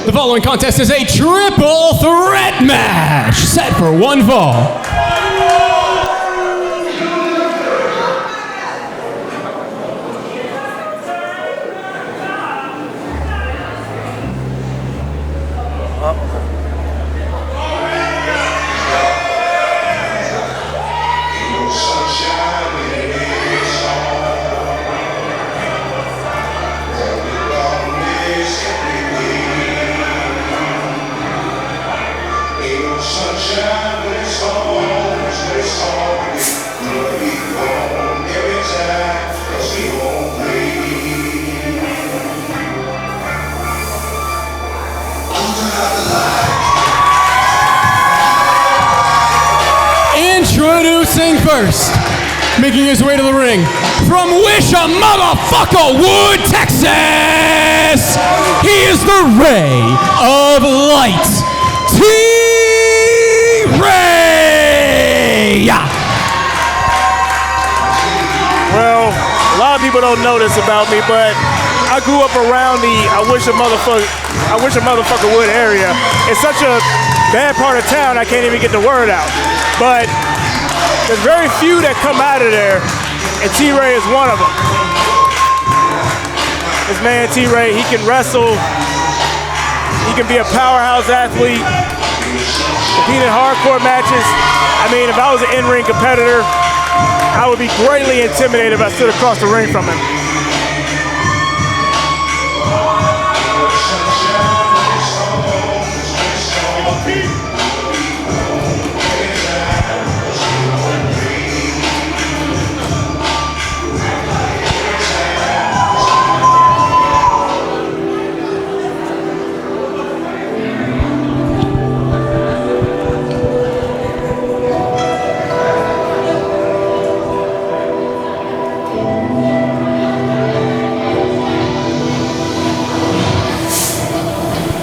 The following contest is a triple threat match set for one fall. Introducing first, making his way to the ring, from Wishamotherfuckerwood, Texas, he is the Ray of Light, T-Ray! Well, a lot of people don't know this about me, but I grew up around the I wish a motherfucker would area. It's such a bad part of town, I can't even get the word out. But there's very few that come out of there, and T-Ray is one of them. This man T-Ray, he can wrestle, he can be a powerhouse athlete, compete in hardcore matches. I mean, if I was an in-ring competitor, I would be greatly intimidated if I stood across the ring from him.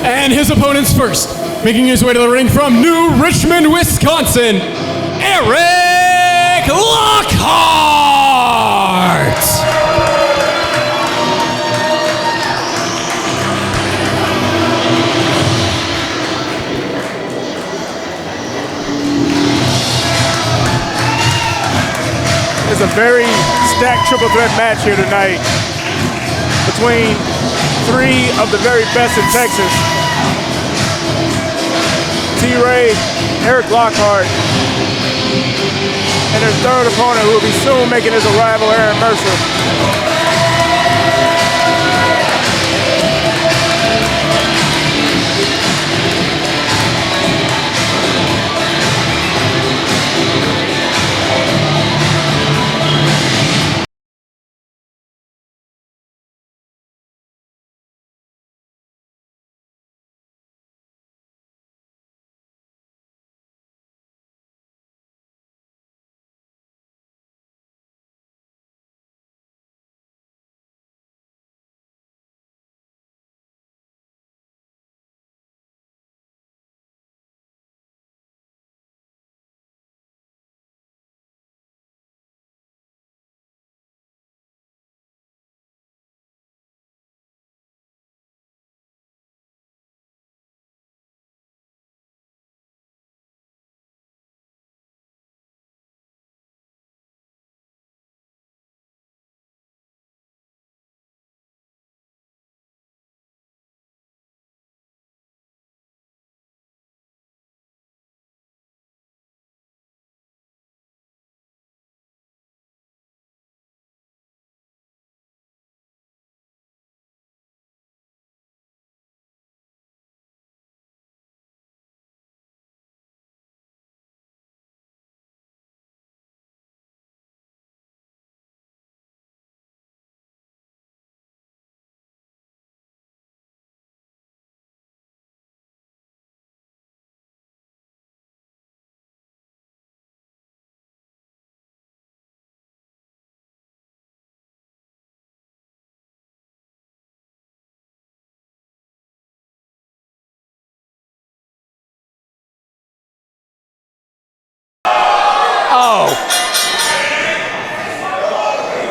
And his opponents first, making his way to the ring from New Richmond, Wisconsin, Erik Lockhart! It's a very stacked triple threat match here tonight between three of the very best in Texas. T-Ray, Erik Lockhart, and their third opponent who will be soon making his arrival, Mercer.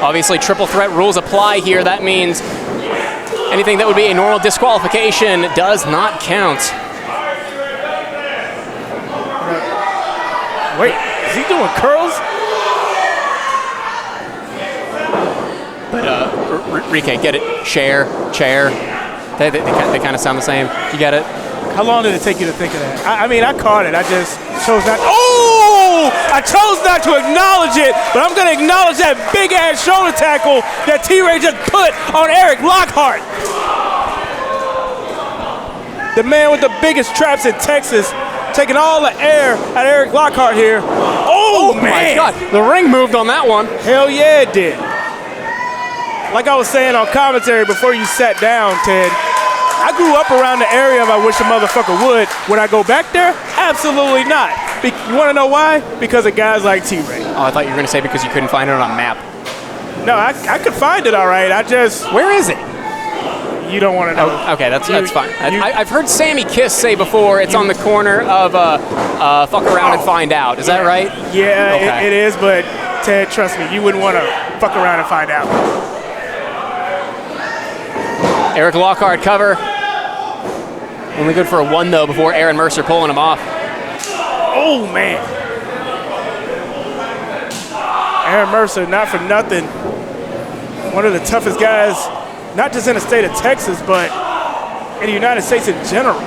Obviously, triple threat rules apply here. That means Anything that would be a normal disqualification does not count. Wait, is he doing curls? But Rike, get it? Chair. They kind of sound the same. You get it? How long did it take you to think of that? I mean, I caught it. I just chose not. Oh! I chose not to acknowledge it, but I'm going to acknowledge that big-ass shoulder tackle that T-Ray just put on Erik Lockhart. The man with the biggest traps in Texas, taking all the air out of Erik Lockhart here. Oh, man! My God, the ring moved on that one. Hell yeah, it did. Like I was saying on commentary before you sat down, Ted, I grew up around the area of I wish a motherfucker would. Would I go back there? Absolutely not. You want to know why? Because of guys like T-Ray. Oh, I thought you were going to say because you couldn't find it on a map. No, I could find it all right. Where is it? You don't want to know. Oh, okay, that's fine. I've heard Sammy Kiss say before it's on the corner of fuck around and find out. Is that right? Yeah, okay. it is, but Ted, trust me, you wouldn't want to fuck around and find out. Erik Lockhart cover. Only good for a 1, though, before Aaron Mercer pulling him off. Oh, man. Aaron Mercer, not for nothing, one of the toughest guys, not just in the state of Texas, but in the United States in general.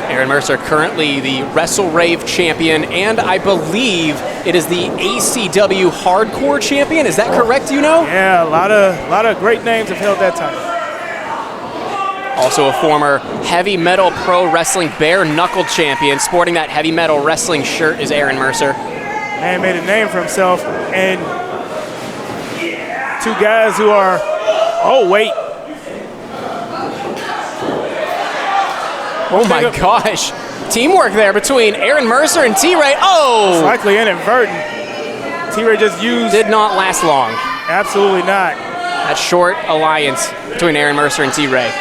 Aaron Mercer, currently the Wrestle Rave champion, and I believe it is the ACW Hardcore champion. Is that correct, do you know? Yeah, a lot of great names have held that title. Also a former heavy metal pro wrestling bare knuckle champion. Sporting that heavy metal wrestling shirt is Aaron Mercer. Man made a name for himself, and two guys who are, oh wait. Oh my gosh. Teamwork there between Aaron Mercer and T-Ray. Oh! It's likely inadvertent. T-Ray just used. Did not last long. Absolutely not. That short alliance between Aaron Mercer and T-Ray.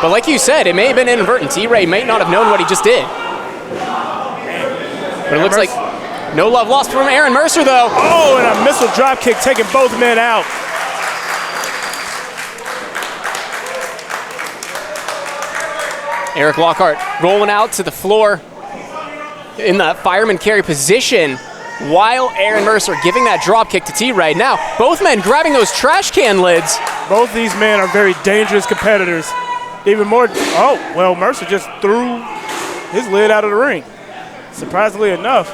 But like you said, it may have been inadvertent. T-Ray may not have known what he just did. But it looks like no love lost from Aaron Mercer, though. Oh, and a missile drop kick taking both men out. Erik Lockhart rolling out to the floor in the fireman carry position while Aaron Mercer giving that drop kick to T-Ray. Now, both men grabbing those trash can lids. Both these men are very dangerous competitors. Even more, oh, well, Mercer just threw his lid out of the ring, surprisingly enough.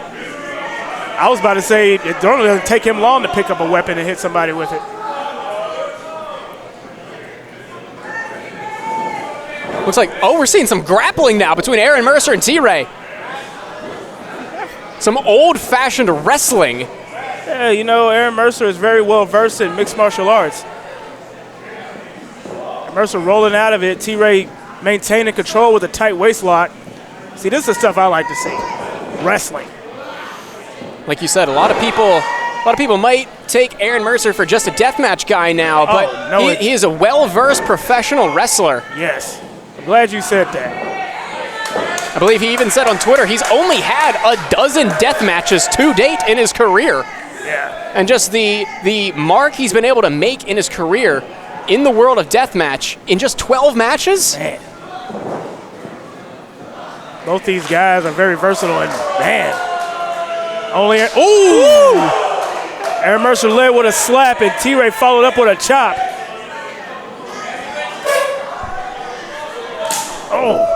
I was about to say, it doesn't take him long to pick up a weapon and hit somebody with it. Looks like, oh, we're seeing some grappling now between Aaron Mercer and T-Ray. Some old-fashioned wrestling. Yeah, you know, Aaron Mercer is very well versed in mixed martial arts. Mercer rolling out of it, T-Ray maintaining control with a tight waist lock. See, this is the stuff I like to see. Wrestling. Like you said, a lot of people might take Aaron Mercer for just a deathmatch guy now, but no, he is a well-versed professional wrestler. Yes. I'm glad you said that. I believe he even said on Twitter he's only had a dozen death matches to date in his career. Yeah. And just the mark he's been able to make in his career in the world of deathmatch in just 12 matches? Man. Both these guys are very versatile, and man. Ooh! Aaron Mercer led with a slap, and T-Ray followed up with a chop. Oh.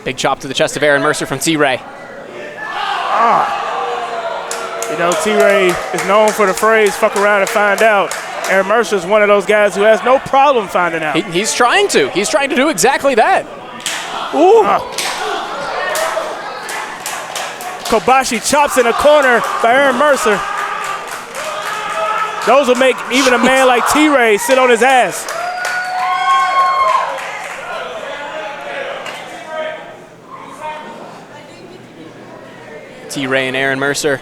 Big chop to the chest of Aaron Mercer from T-Ray. You know, T-Ray is known for the phrase, fuck around and find out. Aaron Mercer is one of those guys who has no problem finding out. He's trying to. He's trying to do exactly that. Ooh. Kobashi chops in the corner by Aaron Mercer. Those will make even a man like T-Ray sit on his ass. T-Ray and Aaron Mercer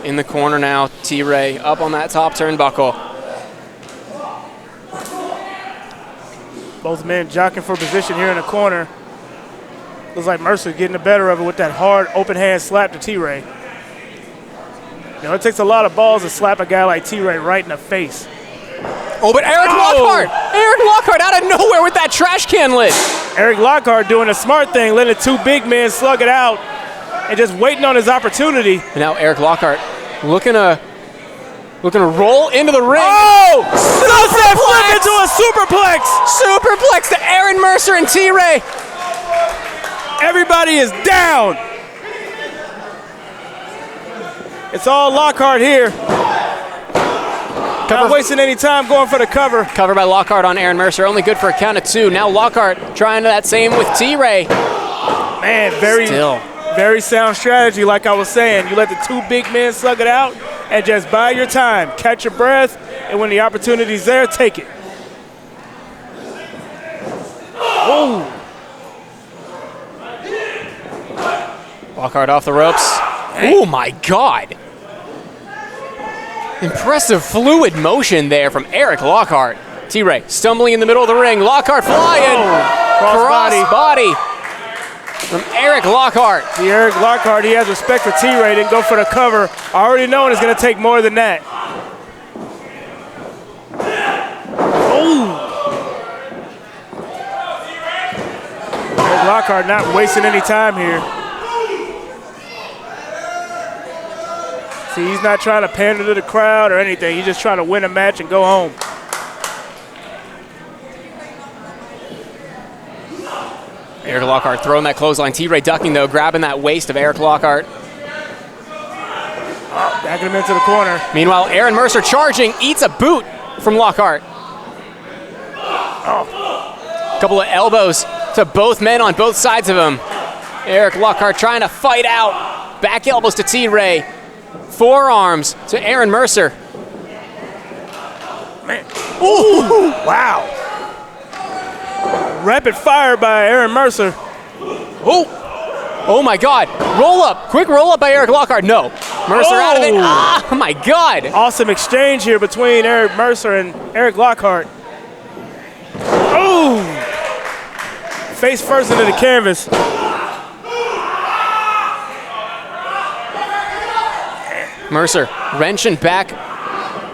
in the corner now. T-Ray up on that top turnbuckle. Both men jockeying for position here in the corner. Looks like Mercer getting the better of it with that hard open hand slap to T-Ray. You know, it takes a lot of balls to slap a guy like T-Ray right in the face. Oh, but Erik Lockhart! Erik Lockhart out of nowhere with that trash can lid. Erik Lockhart doing a smart thing, letting the two big men slug it out and just waiting on his opportunity. And now Erik Lockhart looking to roll into the ring. Oh! Sunset flip into a superplex! Superplex to Aaron Mercer and T-Ray. Everybody is down. It's all Lockhart here. Not wasting any time going for the cover. Cover by Lockhart on Aaron Mercer, only good for a count of 2. Now Lockhart trying that same with T-Ray. Man, very sound strategy, like I was saying. You let the two big men slug it out and just bide your time. Catch your breath, and when the opportunity's there, take it. Oh! Lockhart off the ropes. Oh my God. Impressive fluid motion there from Erik Lockhart. T-Ray stumbling in the middle of the ring. Lockhart flying. Cross body from Erik Lockhart. See, Erik Lockhart, he has respect for T-Ray, didn't go for the cover. Already knowing it's going to take more than that. Erik Lockhart not wasting any time here. See, he's not trying to pander to the crowd or anything. He's just trying to win a match and go home. Erik Lockhart throwing that clothesline. T-Ray ducking, though, grabbing that waist of Erik Lockhart. Backing him into the corner. Meanwhile, Aaron Mercer charging, eats a boot from Lockhart. Couple of elbows to both men on both sides of him. Erik Lockhart trying to fight out. Back elbows to T-Ray. Forearms to Aaron Mercer. Man. Ooh. Wow. Rapid fire by Aaron Mercer. Oh my God. Roll up. Quick roll up by Erik Lockhart. No. Mercer out of it. Oh my God. Awesome exchange here between Erik Mercer and Erik Lockhart. Oh. Face first into the canvas. Mercer wrenching back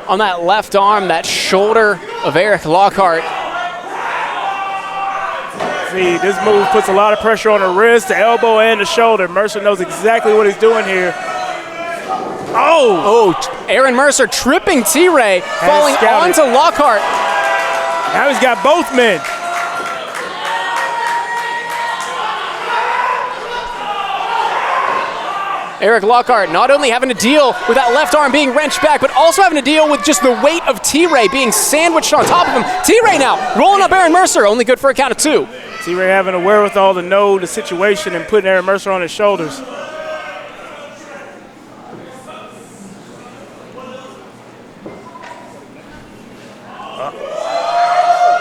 on that left arm, that shoulder of Erik Lockhart. See, this move puts a lot of pressure on the wrist, the elbow, and the shoulder. Mercer knows exactly what he's doing here. Oh, Aaron Mercer tripping T-Ray, falling onto Lockhart. Now he's got both men. Erik Lockhart not only having to deal with that left arm being wrenched back, but also having to deal with just the weight of T-Ray being sandwiched on top of him. T-Ray now rolling up Aaron Mercer, only good for a count of 2. T-Ray having the wherewithal to know the situation and putting Aaron Mercer on his shoulders.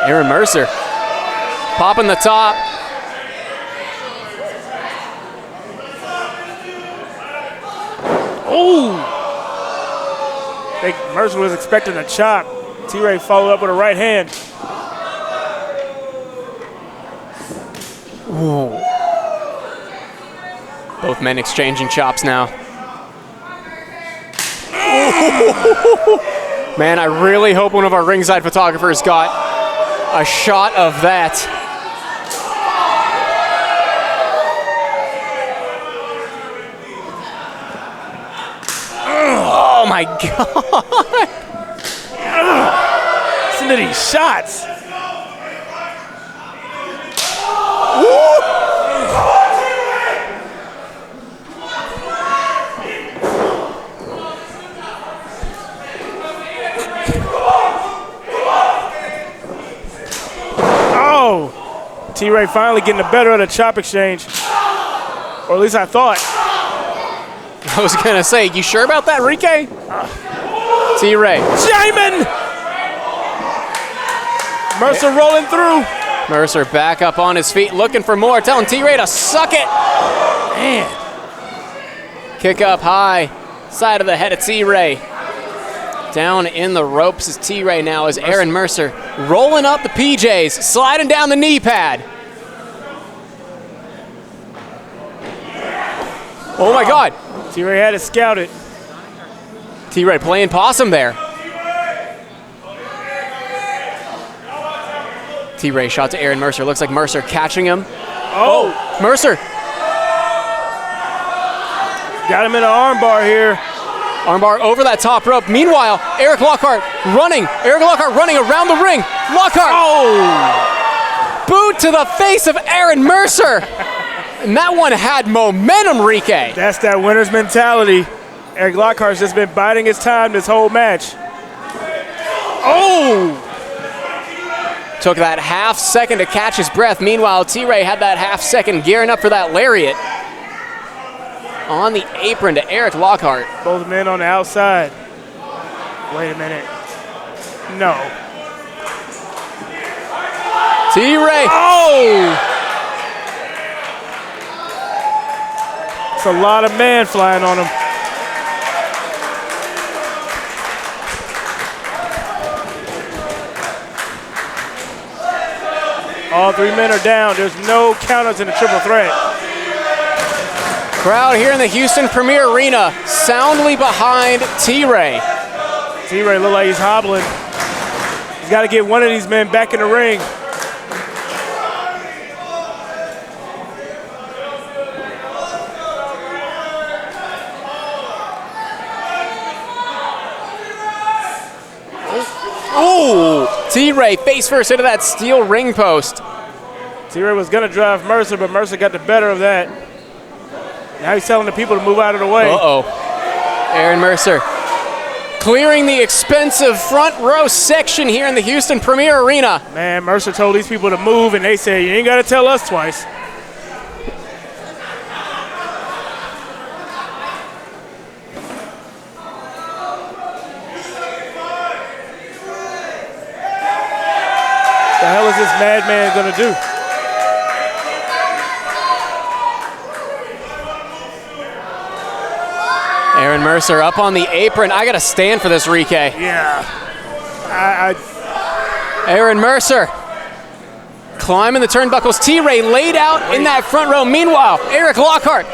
Aaron Mercer popping the top. Ooh! I think Mercer was expecting a chop. T-Ray followed up with a right hand. Ooh. Both men exchanging chops now. Man, I really hope one of our ringside photographers got a shot of that. Oh my God! Listen to these shots. Oh, T-Ray finally getting the better of the chop exchange, or at least I thought. I was gonna say, you sure about that, Rike? T-Ray. Jamin! Mercer rolling through. Mercer back up on his feet, looking for more, telling T-Ray to suck it. Man. Kick up high, side of the head of T-Ray. Down in the ropes is T-Ray now as Aaron Mercer rolling up the PJs, sliding down the knee pad. Oh my God. T-Ray had it scouted. T-Ray playing possum there. T-Ray shot to Aaron Mercer. Looks like Mercer catching him. Oh, Mercer. Got him in an armbar here. Armbar over that top rope. Meanwhile, Erik Lockhart running. Erik Lockhart running around the ring. Lockhart. Oh! Boot to the face of Aaron Mercer. And that one had momentum, Rike. That's that winner's mentality. Erik Lockhart's just been biding his time this whole match. Oh! Took that half second to catch his breath. Meanwhile, T-Ray had that half second gearing up for that lariat. On the apron to Erik Lockhart. Both men on the outside. Wait a minute. No. T-Ray. Oh! It's a lot of man flying on him. All three men are down. There's no countouts in the triple threat. Crowd here in the Houston Premier Arena soundly behind T-Ray. T-Ray look like he's hobbling. He's got to get one of these men back in the ring. Ooh! T-Ray face first into that steel ring post. T-Ray was going to drive Mercer, but Mercer got the better of that. Now he's telling the people to move out of the way. Uh-oh. Aaron Mercer clearing the expensive front row section here in the Houston Premier Arena. Man, Mercer told these people to move, and they said, you ain't got to tell us twice. What the hell is this madman going to do? Aaron Mercer up on the apron. I got to stand for this, Rike. Yeah. Aaron Mercer climbing the turnbuckles. T-Ray laid out in that front row. Meanwhile, Erik Lockhart.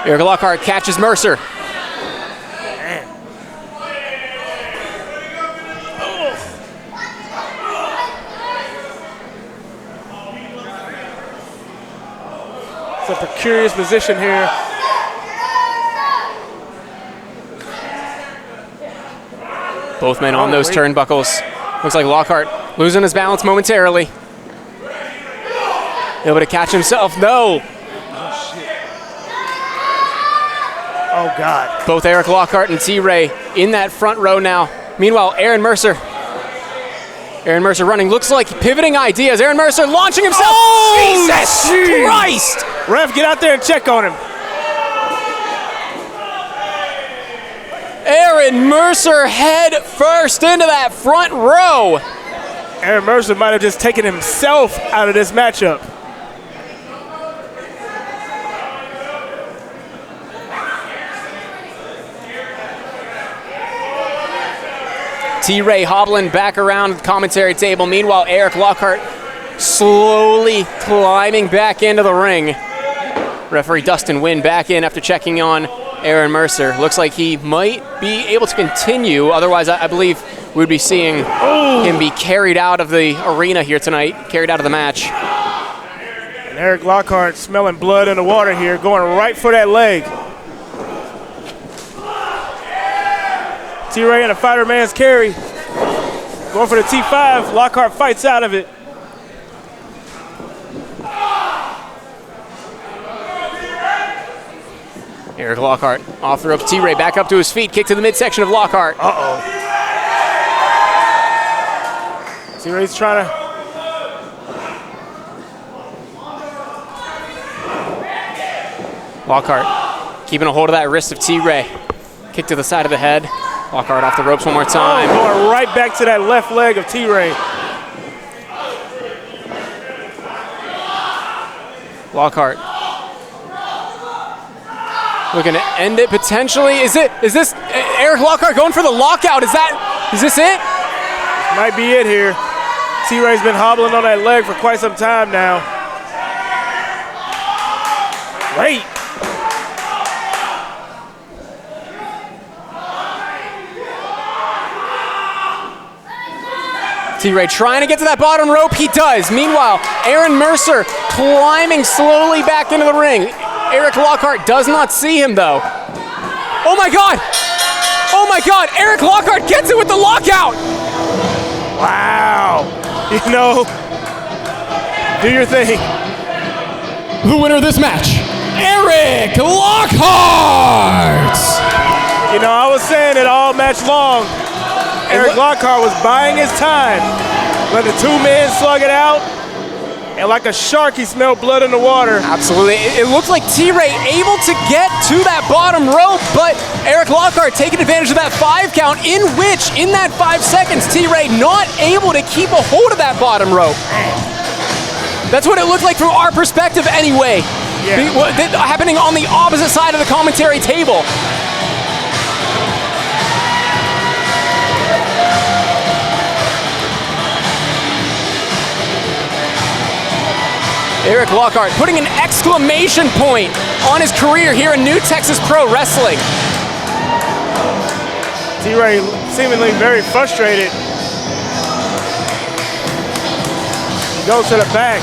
Erik Lockhart catches Mercer. Man. It's a precarious position here. Both men on those turnbuckles. Looks like Lockhart losing his balance momentarily. Able to catch himself. No. Oh, God. Both Erik Lockhart and T-Ray in that front row now. Meanwhile, Aaron Mercer. Aaron Mercer running. Looks like pivoting ideas. Aaron Mercer launching himself. Oh, Jesus geez. Christ. Ref, get out there and check on him. Aaron Mercer head first into that front row. Aaron Mercer might have just taken himself out of this matchup. T-Ray hobbling back around the commentary table. Meanwhile, Erik Lockhart slowly climbing back into the ring. Referee Dustin Wynn back in after checking on Aaron Mercer. Looks like he might be able to continue. Otherwise, I believe we would be seeing him be carried out of the arena here tonight, carried out of the match. And Erik Lockhart smelling blood in the water here, going right for that leg. T-Ray in a fighter man's carry. Going for the T5. Lockhart fights out of it. Erik Lockhart off the ropes. T-Ray back up to his feet. Kick to the midsection of Lockhart. Uh-oh. T-Ray's trying to... Lockhart keeping a hold of that wrist of T-Ray. Kick to the side of the head. Lockhart off the ropes one more time. Oh, going right back to that left leg of T-Ray. Lockhart looking to end it potentially. Is this Erik Lockhart going for the lockout? Is this it? Might be it here. T-Ray's been hobbling on that leg for quite some time now. Wait. T-Ray trying to get to that bottom rope. He does. Meanwhile, Aaron Mercer climbing slowly back into the ring. Erik Lockhart does not see him, though. Oh, my God. Oh, my God. Erik Lockhart gets it with the lockout. Wow. You know, do your thing. The winner of this match, Erik Lockhart! You know, I was saying it all match long. Erik Lockhart was buying his time. Let the two men slug it out. And like a shark, he smelled blood in the water. Absolutely. It looked like T-Ray able to get to that bottom rope, but Erik Lockhart taking advantage of that 5 count, in which, in that 5 seconds, T-Ray not able to keep a hold of that bottom rope. That's what it looked like from our perspective anyway. Yeah. Happening on the opposite side of the commentary table. Erik Lockhart putting an exclamation point on his career here in New Texas Pro Wrestling. T-Ray seemingly very frustrated. He goes to the back.